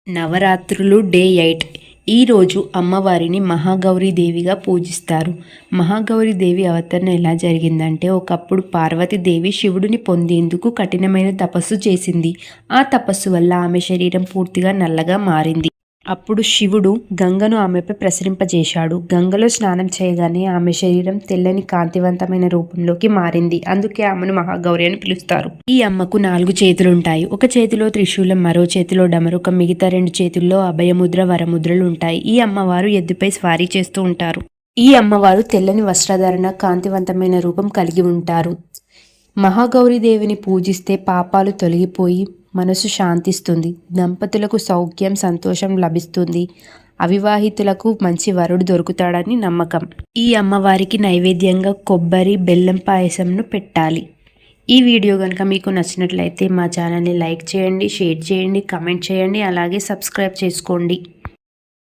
నవరాత్రులు డే 8 ఈరోజు అమ్మవారిని మహాగౌరీదేవిగా పూజిస్తారు. మహాగౌరీదేవి అవతరణ ఎలా జరిగిందంటే, ఒకప్పుడు పార్వతీదేవి శివుడిని పొందేందుకు కఠినమైన తపస్సు చేసింది. ఆ తపస్సు వల్ల ఆమె శరీరం పూర్తిగా నల్లగా మారింది. అప్పుడు శివుడు గంగను ఆమెపై ప్రసరింపజేశాడు. గంగలో స్నానం చేయగానే ఆమె శరీరం తెల్లని కాంతివంతమైన రూపంలోకి మారింది. అందుకే ఆమెను మహాగౌరి అని పిలుస్తారు. ఈ అమ్మకు 4 చేతులుంటాయి. ఒక చేతిలో త్రిశూలం, మరో చేతిలో డమరుకం, మిగతా 2 చేతుల్లో అభయముద్ర, వరముద్రలు ఉంటాయి. ఈ అమ్మవారు ఎద్దుపై స్వారీ చేస్తూ ఉంటారు. ఈ అమ్మవారు తెల్లని వస్త్రధారణ, కాంతివంతమైన రూపం కలిగి ఉంటారు. మహాగౌరీదేవిని పూజిస్తే పాపాలు తొలగిపోయి మనసు శాంతిస్తుంది. దంపతులకు సౌఖ్యం, సంతోషం లభిస్తుంది. అవివాహితులకు మంచి వరుడు దొరుకుతాడని నమ్మకం. ఈ అమ్మవారికి నైవేద్యంగా కొబ్బరి, బెల్లం పాయసంను పెట్టాలి. ఈ వీడియో కనుక మీకు నచ్చినట్లయితే మా ఛానల్ని లైక్ చేయండి, షేర్ చేయండి, కామెంట్ చేయండి, అలాగే సబ్స్క్రైబ్ చేసుకోండి.